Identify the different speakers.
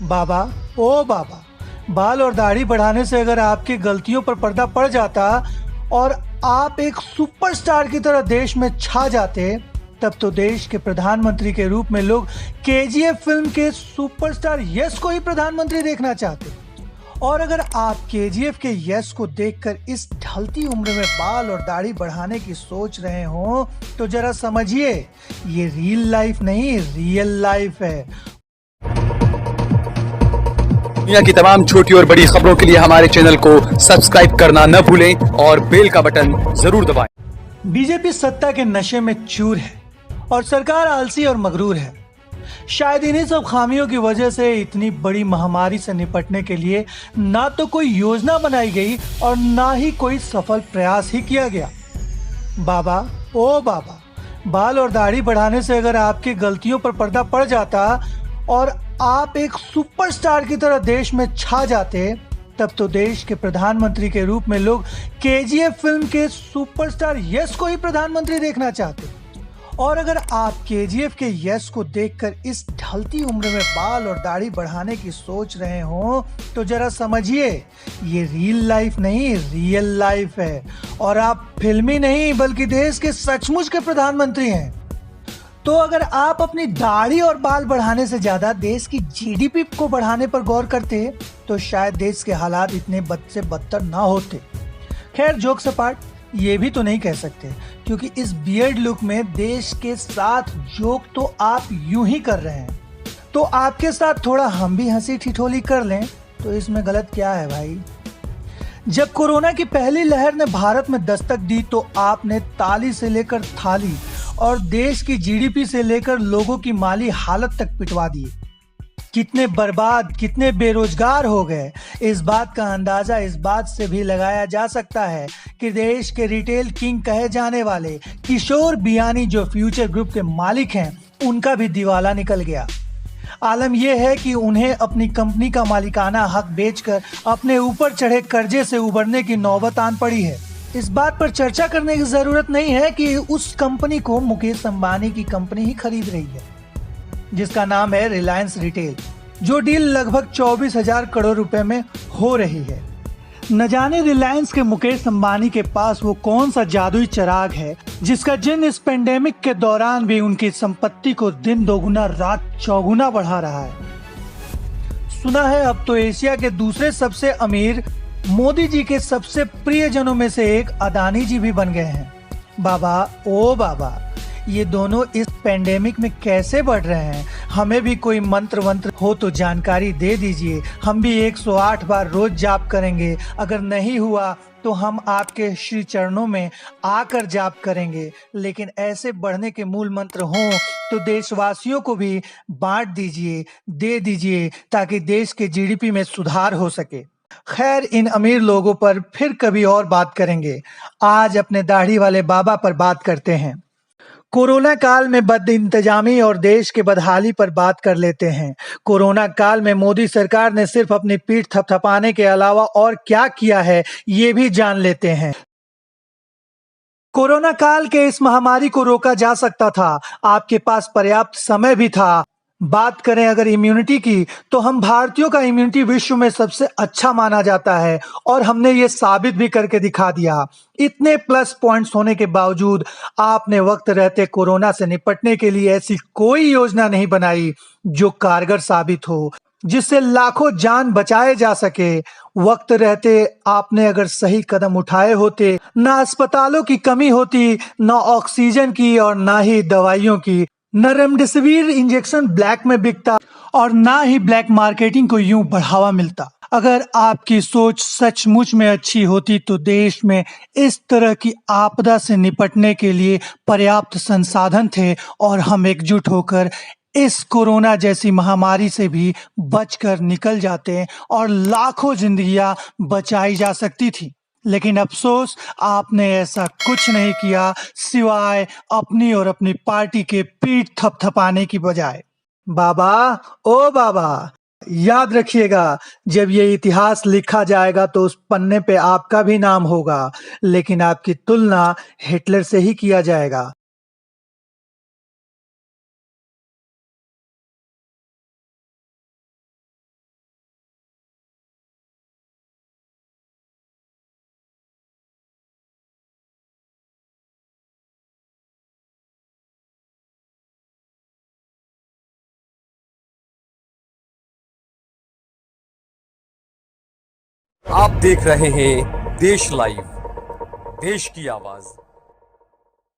Speaker 1: बाबा, ओ बाबा, बाल और दाढ़ी बढ़ाने से अगर आपकी गलतियों पर पर्दा पड़ जाता और आप एक सुपरस्टार की तरह देश में छा जाते, तब तो देश के प्रधानमंत्री के रूप में लोग केजीएफ फिल्म के सुपरस्टार यश को ही प्रधानमंत्री देखना चाहते। और अगर आप केजीएफ के यश को देखकर इस ढलती उम्र में बाल और दाढ़ी बढ़ाने की सोच रहे हो, तो जरा समझिए, ये रियल लाइफ नहीं, रियल लाइफ है।
Speaker 2: दुनिया की तमाम छोटी और बड़ी खबरों के लिए हमारे चैनल को सब्सक्राइब करना न भूलें और बेल का बटन जरूर दबाएं।
Speaker 1: बीजेपी सत्ता के नशे में चूर है और सरकार आलसी और मगरूर है। शायद इन्हीं सब खामियों की वजह से इतनी बड़ी महामारी से निपटने के लिए ना तो कोई योजना बनाई गई और ना ही कोई सफल प्रयास ही किया गया। बाबा, ओ बाबा, बाल और दाढ़ी बढ़ाने से अगर आपकी गलतियों पर पर्दा पड़ जाता और आप एक सुपरस्टार की तरह देश में छा जाते, तब तो देश के प्रधानमंत्री के रूप में लोग केजीएफ फिल्म के सुपरस्टार यश को ही प्रधानमंत्री देखना चाहते। और अगर आप केजीएफ के यश को देखकर इस ढलती उम्र में बाल और दाढ़ी बढ़ाने की सोच रहे हो, तो जरा समझिए, ये रियल लाइफ नहीं, रियल लाइफ है। और आप फिल्मी नहीं बल्कि देश के सचमुच के प्रधानमंत्री हैं। तो अगर आप अपनी दाढ़ी और बाल बढ़ाने से ज्यादा देश की जीडीपी को बढ़ाने पर गौर करते, तो शायद देश के हालात इतने बद से बदतर ना होते। खैर, जोक्स अपार्ट, ये भी तो नहीं कह सकते, क्योंकि इस बियर्ड लुक में देश के साथ जोक तो आप यूं ही कर रहे हैं। तो आपके साथ थोड़ा हम भी हंसी ठिठोली कर लें, तो इसमें गलत क्या है भाई। जब कोरोना की पहली लहर ने भारत में दस्तक दी, तो आपने ताली से लेकर थाली और देश की जीडीपी से लेकर लोगों की माली हालत तक पिटवा दी। कितने बर्बाद, कितने बेरोजगार हो गए, इस बात का अंदाजा इस बात से भी लगाया जा सकता है कि देश के रिटेल किंग कहे जाने वाले किशोर बियानी, जो फ्यूचर ग्रुप के मालिक हैं, उनका भी दिवाला निकल गया। आलम यह है कि उन्हें अपनी कंपनी का मालिकाना हक बेचकर अपने ऊपर चढ़े कर्जे से उबरने की नौबत आन पड़ी है। इस बात पर चर्चा करने की जरूरत नहीं है कि उस कंपनी को मुकेश अंबानी की कंपनी ही खरीद रही है, जिसका नाम है रिलायंस रिटेल, जो डील लगभग 24,000 करोड़ रुपए में हो रही है। न जाने रिलायंस के मुकेश अंबानी के पास वो कौन सा जादुई चिराग है, जिसका जिन इस पेंडेमिक के दौरान भी उनकी संपत्ति को दिन दोगुना रात चौगुना बढ़ा रहा है। सुना है अब तो एशिया के दूसरे सबसे अमीर मोदी जी के सबसे प्रियजनों में से एक अदानी जी भी बन गए हैं। बाबा, ओ बाबा, ये दोनों इस पेंडेमिक में कैसे बढ़ रहे हैं? हमें भी कोई मंत्र वंत्र हो तो जानकारी दे दीजिए। हम भी 108 बार रोज जाप करेंगे। अगर नहीं हुआ तो हम आपके श्री चरणों में आकर जाप करेंगे। लेकिन ऐसे बढ़ने के मूल मंत्र हों तो देशवासियों को भी बांट दीजिए, दे दीजिए, ताकि देश के जीडीपी में सुधार हो सके। खैर, इन अमीर लोगों पर फिर कभी और बात करेंगे। आज अपने दाढ़ी वाले बाबा पर बात करते हैं। कोरोना काल में बदइंतजामी और देश के बदहाली पर बात कर लेते हैं। कोरोना काल में मोदी सरकार ने सिर्फ अपनी पीठ थपथपाने के अलावा और क्या किया है, ये भी जान लेते हैं। कोरोना काल के इस महामारी को रोका जा सकता था। आपके पास पर्याप्त समय भी था। बात करें अगर इम्यूनिटी की, तो हम भारतीयों का इम्यूनिटी विश्व में सबसे अच्छा माना जाता है और हमने ये साबित भी करके दिखा दिया। इतने प्लस पॉइंट्स होने के बावजूद आपने वक्त रहते कोरोना से निपटने के लिए ऐसी कोई योजना नहीं बनाई जो कारगर साबित हो, जिससे लाखों जान बचाए जा सके। वक्त रहते आपने अगर सही कदम उठाए होते, ना अस्पतालों की कमी होती, ना ऑक्सीजन की और ना ही दवाइयों की, न रेमडेसिविर इंजेक्शन ब्लैक में बिकता और ना ही ब्लैक मार्केटिंग को यूं बढ़ावा मिलता। अगर आपकी सोच सचमुच में अच्छी होती तो देश में इस तरह की आपदा से निपटने के लिए पर्याप्त संसाधन थे और हम एकजुट होकर इस कोरोना जैसी महामारी से भी बचकर निकल जाते और लाखों जिंदगियां बचाई जा सकती थी। लेकिन अफसोस, आपने ऐसा कुछ नहीं किया सिवाय अपनी और अपनी पार्टी के पीठ थपथपाने की बजाय। बाबा, ओ बाबा, याद रखिएगा, जब ये इतिहास लिखा जाएगा तो उस पन्ने पे आपका भी नाम होगा, लेकिन आपकी तुलना हिटलर से ही किया जाएगा।
Speaker 2: आप देख रहे हैं देश लाइव, देश की आवाज।